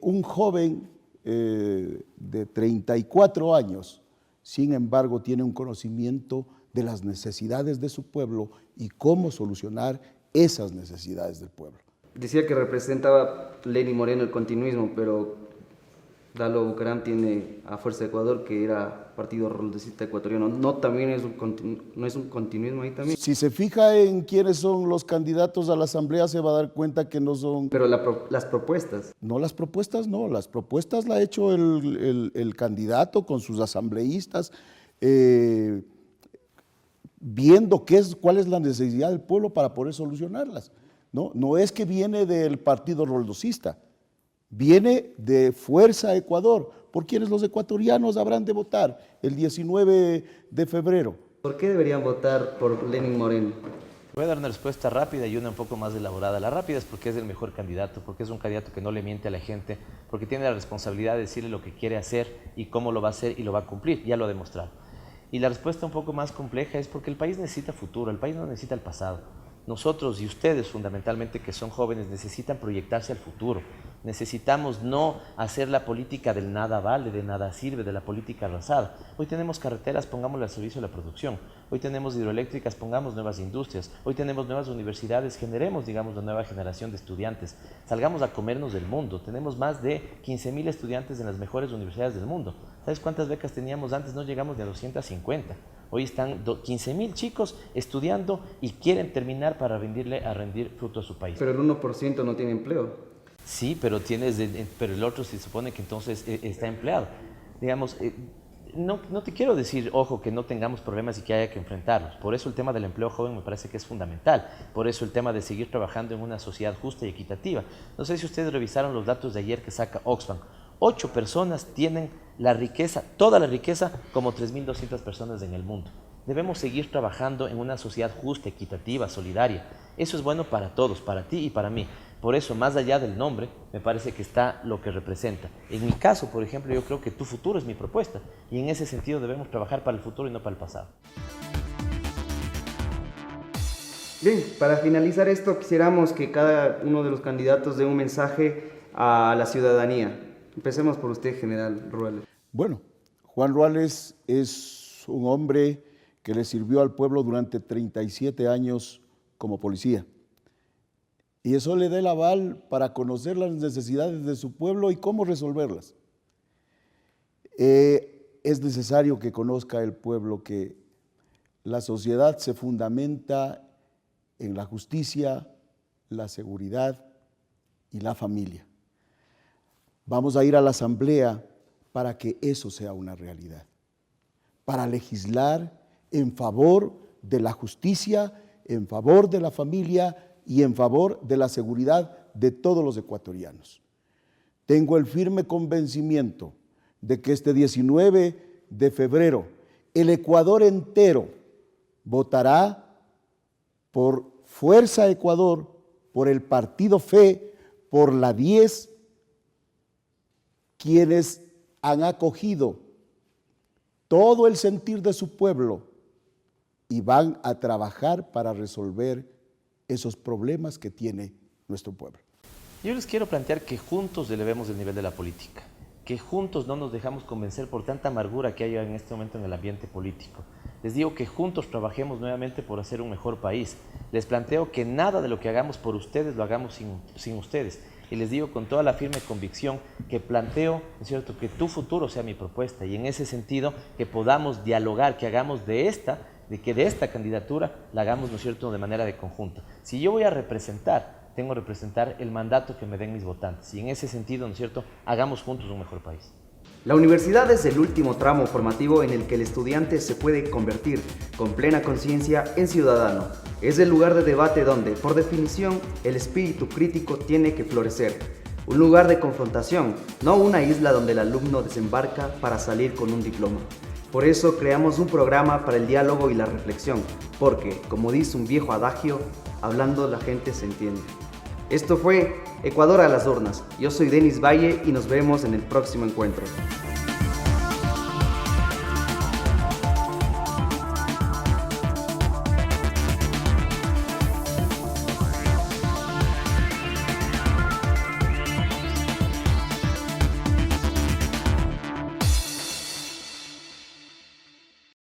un joven de 34 años, sin embargo, tiene un conocimiento de las necesidades de su pueblo y cómo solucionar esas necesidades del pueblo. Decía que representaba Lenín Moreno el continuismo, pero Dalo Bucaram tiene a Fuerza de Ecuador, que era Partido Roldosista Ecuatoriano. ¿No también es un continuismo ahí también? Si se fija en quiénes son los candidatos a la asamblea, se va a dar cuenta que no son... Pero las propuestas. No, las propuestas no. Las propuestas la ha hecho el candidato con sus asambleístas, viendo cuál es la necesidad del pueblo para poder solucionarlas. No es que viene del Partido Roldosista, viene de Fuerza Ecuador, por quienes los ecuatorianos habrán de votar el 19 de febrero. ¿Por qué deberían votar por Lenín Moreno? Voy a dar una respuesta rápida y una un poco más elaborada. La rápida es porque es el mejor candidato, porque es un candidato que no le miente a la gente, porque tiene la responsabilidad de decirle lo que quiere hacer y cómo lo va a hacer y lo va a cumplir, ya lo ha demostrado. Y la respuesta un poco más compleja es porque el país necesita futuro, el país no necesita el pasado. Nosotros y ustedes fundamentalmente que son jóvenes necesitan proyectarse al futuro. Necesitamos no hacer la política del nada vale, de nada sirve, de la política arrasada. Hoy tenemos carreteras, pongámosle al servicio de la producción. Hoy tenemos hidroeléctricas, pongamos nuevas industrias. Hoy tenemos nuevas universidades, generemos, digamos, la nueva generación de estudiantes. Salgamos a comernos del mundo. Tenemos más de 15.000 estudiantes en las mejores universidades del mundo. ¿Sabes cuántas becas teníamos antes? No llegamos ni a 250. Hoy están 15.000 chicos estudiando y quieren terminar para rendir fruto a su país. Pero el 1% no tiene empleo. Sí, pero el otro se supone que entonces está empleado. Digamos, no te quiero decir, ojo, que no tengamos problemas y que haya que enfrentarlos. Por eso el tema del empleo joven me parece que es fundamental. Por eso el tema de seguir trabajando en una sociedad justa y equitativa. No sé si ustedes revisaron los datos de ayer que saca Oxfam. 8 personas tienen la riqueza, toda la riqueza, como 3.200 personas en el mundo. Debemos seguir trabajando en una sociedad justa, equitativa, solidaria. Eso es bueno para todos, para ti y para mí. Por eso, más allá del nombre, me parece que está lo que representa. En mi caso, por ejemplo, yo creo que tu futuro es mi propuesta. Y en ese sentido debemos trabajar para el futuro y no para el pasado. Bien, para finalizar esto, quisiéramos que cada uno de los candidatos dé un mensaje a la ciudadanía. Empecemos por usted, general Ruales. Bueno, Juan Ruales es un hombre que le sirvió al pueblo durante 37 años como policía. Y eso le da el aval para conocer las necesidades de su pueblo y cómo resolverlas. Es necesario que conozca el pueblo que la sociedad se fundamenta en la justicia, la seguridad y la familia. Vamos a ir a la asamblea para que eso sea una realidad, para legislar en favor de la justicia, en favor de la familia y en favor de la seguridad de todos los ecuatorianos. Tengo el firme convencimiento de que este 19 de febrero el Ecuador entero votará por Fuerza Ecuador, por el Partido Fe, por la 10, quienes han acogido todo el sentir de su pueblo y van a trabajar para resolver esos problemas que tiene nuestro pueblo. Yo les quiero plantear que juntos elevemos el nivel de la política, que juntos no nos dejamos convencer por tanta amargura que hay en este momento en el ambiente político. Les digo que juntos trabajemos nuevamente por hacer un mejor país. Les planteo que nada de lo que hagamos por ustedes lo hagamos sin ustedes. Y les digo con toda la firme convicción que planteo, es cierto, que tu futuro sea mi propuesta y en ese sentido que podamos dialogar, que hagamos de esta candidatura la hagamos, ¿no es cierto?, de manera de conjunto. Si yo voy a representar, tengo que representar el mandato que me den mis votantes y en ese sentido, ¿no es cierto?, hagamos juntos un mejor país. La universidad es el último tramo formativo en el que el estudiante se puede convertir con plena conciencia en ciudadano. Es el lugar de debate donde, por definición, el espíritu crítico tiene que florecer. Un lugar de confrontación, no una isla donde el alumno desembarca para salir con un diploma. Por eso creamos un programa para el diálogo y la reflexión, porque, como dice un viejo adagio, hablando la gente se entiende. Esto fue Ecuador a las urnas. Yo soy Denis Valle y nos vemos en el próximo encuentro.